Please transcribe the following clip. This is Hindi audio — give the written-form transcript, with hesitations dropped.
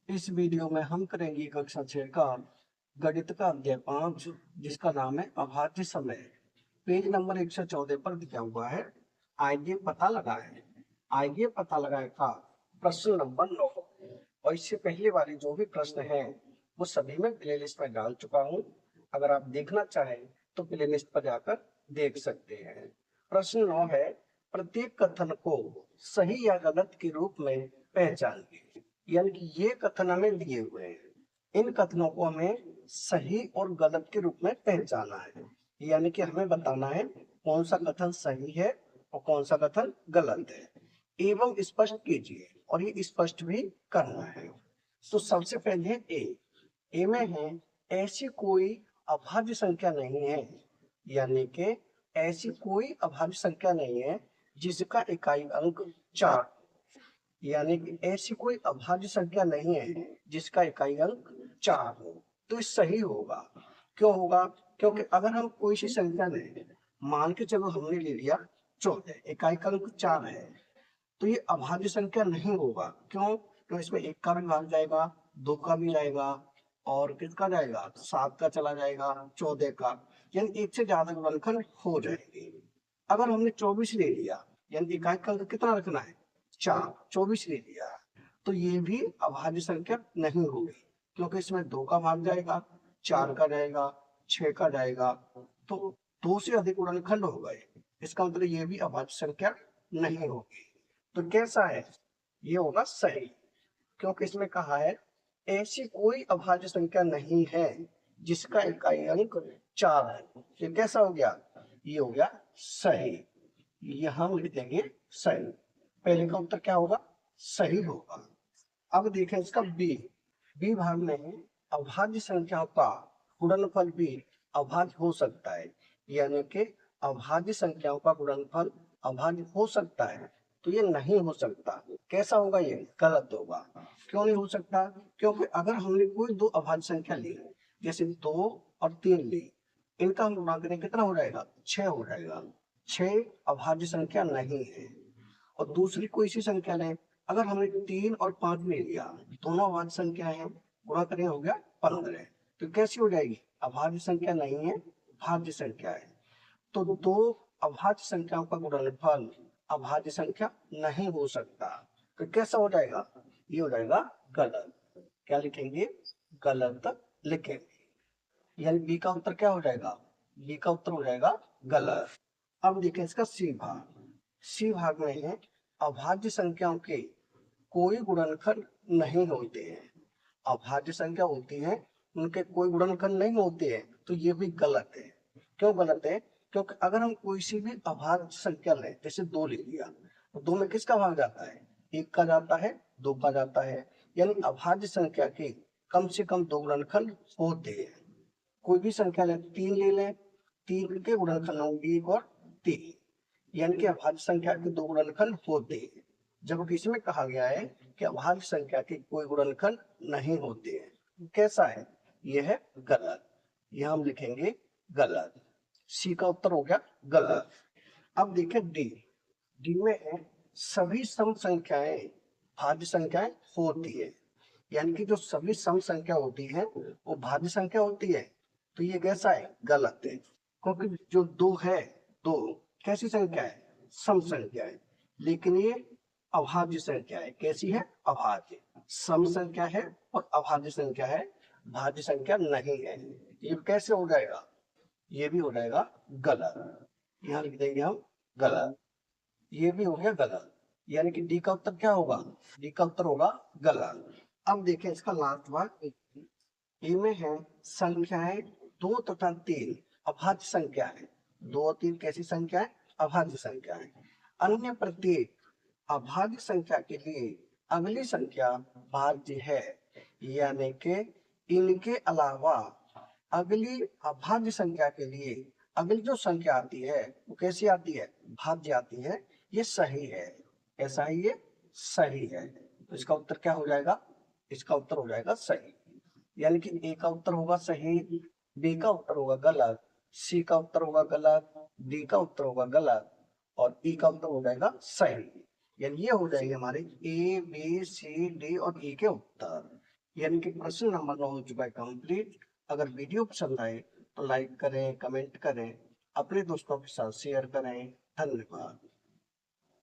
इस वीडियो में हम करेंगे कक्षा 6 का गणित का अध्याय 5 जिसका नाम है अभाज्य समय। पेज नंबर 114 पर दिया हुआ है। आइए पता लगाएं। आइए पता लगाएं का प्रश्न नंबर 9 और इससे पहले वाले जो भी प्रश्न हैं वो सभी मैं प्लेलिस्ट में डाल चुका हूं। अगर आप देखना चाहें तो प्लेलिस्ट पर जाकर देख सकते हैं। प्रश्न 9 है, प्रत्येक कथन को सही या गलत के रूप में पहचानिए। यानी कि ये कथन हमें दिए हुए हैं, इन कथनों को हमें सही और गलत के रूप में पहचाना है। यानी कि हमें बताना है कौन सा कथन सही है और कौन सा कथन गलत है एवं स्पष्ट कीजिए और ये स्पष्ट भी करना है। तो सबसे पहले ए में है, ऐसी कोई अभाज्य संख्या नहीं है। यानी कि ऐसी कोई अभाज्य संख्या नहीं है जिसका इकाई अंक 4। यानी कि ऐसी कोई अभाज्य संख्या नहीं है जिसका इकाई अंक 4 हो। तो ये सही होगा। क्यों होगा? क्योंकि अगर हम कोई सी संख्या लें, मान के चलो हमने ले लिया 14, इकाई का अंक 4 है, तो ये अभाज्य संख्या नहीं होगा। क्यों? तो इसमें एक का भी भाग जाएगा, दो का भी जाएगा और किसका जाएगा, 7 का चला जाएगा, 14 का, यानी एक से ज्यादा गुणनखंड हो जाएंगे। अगर हमने 24 ले लिया, यानी इकाई का अंक कितना रखना है, 4, 24 ले लिया, तो ये भी अभाज्य संख्या नहीं होगी। क्योंकि इसमें 2 का भाग जाएगा, 4 का जाएगा, 6 का जाएगा, तो 2 से अधिक गुणनखंड हो गए। इसका मतलब ये भी अभाज्य संख्या नहीं होगी। तो कैसा है? ये होगा सही। क्योंकि इसमें कहा है ऐसी कोई अभाज्य संख्या नहीं है जिसका इकाई अंक 4 है। ये कैसा हो गया? ये हो गया सही। ये हम लिख देंगे सही। पहले का उत्तर क्या होगा? सही होगा। अब देखें इसका बी। बी भाग में है, अभाज्य संख्याओं का गुणनफल भी अभाज्य हो सकता है। यानी कि अभाज्य संख्याओं का गुणनफल अभाज्य हो सकता है, तो ये नहीं हो सकता। कैसा होगा? ये गलत होगा। क्यों नहीं हो सकता? क्योंकि अगर हमने कोई दो अभाज्य संख्या ली, जैसे 2 और 3 ली, इनका हम गुणा करें कितना हो जाएगा? 6 हो जाएगा। 6 अभाज्य संख्या नहीं है। और दूसरी कोई सी संख्या लें, अगर हमने 3 और 5 ले लिया, दोनों अभाज्य संख्या है, गुणा करें हो गया 15। तो कैसी हो जाएगी? अभाज्य संख्या नहीं है, भाज्य संख्या है। तो दो अभाज्य संख्याओं का गुणनफल अभाज्य संख्या नहीं हो सकता। तो कैसा हो जाएगा? ये हो जाएगा गलत। क्या लिखेंगे? गलत लिखेंगे। यानी बी का उत्तर क्या हो जाएगा? बी का उत्तर हो जाएगा गलत। अब देखें इसका सी भाग। सी भाग में है, अभाज्य संख्याओं के कोई गुणनखंड नहीं होते हैं। अभाज्य संख्या होती है, उनके कोई गुणनखंड नहीं होते हैं, तो ये भी गलत है। क्यों गलत है? क्योंकि अगर हम कोई सी भी अभाज्य संख्या लें, जैसे 2 ले लिया, तो 2 में किसका भाग जाता है? 1 का जाता है, 2 का जाता है। यानी अभाज्य संख्या के कम से कम 2 गुणनखंड होते हैं। कोई भी संख्या लें, 3 ले लें, 3 के गुणनखंड होंगे 1 और 3। यानी कि अभाज्य संख्या के 2 गुणनखंड होते हैं। जबकि इसमें कहा गया है कि अभाज्य संख्या के कोई गुणनखंड नहीं होते हैं। कैसा है? यह है गलत। यह हम लिखेंगे गलत। सी का उत्तर हो गया गलत। अब देखें डी। डी में है, सभी सम संख्याएं भाज्य संख्याएं होती है। यानी कि जो सभी सम संख्या होती है वो भाज्य संख्या होती है। तो ये कैसा है? गलत है। क्योंकि जो 2 है, 2 कैसी संख्या है? सम संख्या है। लेकिन ये अभाज्य संख्या है। कैसी है? अभाज्य। सम संख्या है और अभाज्य संख्या है, भाज्य संख्या नहीं है। ये कैसे हो जाएगा? ये भी हो जाएगा गलत। यहाँ लिख देंगे हम गलत। ये भी हो गया गलत। यानी कि डी का उत्तर क्या होगा? डी का उत्तर होगा गलत। अब देखें इसका लास्ट भाग। ए में है, संख्याएं 2 तथा 3 अभाज्य संख्या है। 2 और 3 कैसी संख्या है? अभाज्य संख्या है। अन्य प्रत्येक अभाज्य संख्या के लिए अगली संख्या भाज्य है। यानी कि इनके अलावा अगली अभाज्य संख्या के लिए अगली जो संख्या आती है वो कैसी आती है? भाज्य आती है। ये सही है। ऐसा ही ये सही है। तो इसका उत्तर क्या हो जाएगा? इसका उत्तर हो जाएगा सही। यानी कि ए का उत्तर होगा सही, बी का उत्तर होगा गलत, सी का उत्तर होगा गलत, डी का उत्तर होगा गलत और ई का उत्तर हो जाएगा सही। यानी ये हो जाएंगे हमारे ए बी सी डी और ई के उत्तर। यानी कि प्रश्न नंबर 9 हो चुका है कंप्लीट। अगर वीडियो पसंद आए तो लाइक करें, कमेंट करें, अपने दोस्तों के साथ शेयर करें। धन्यवाद।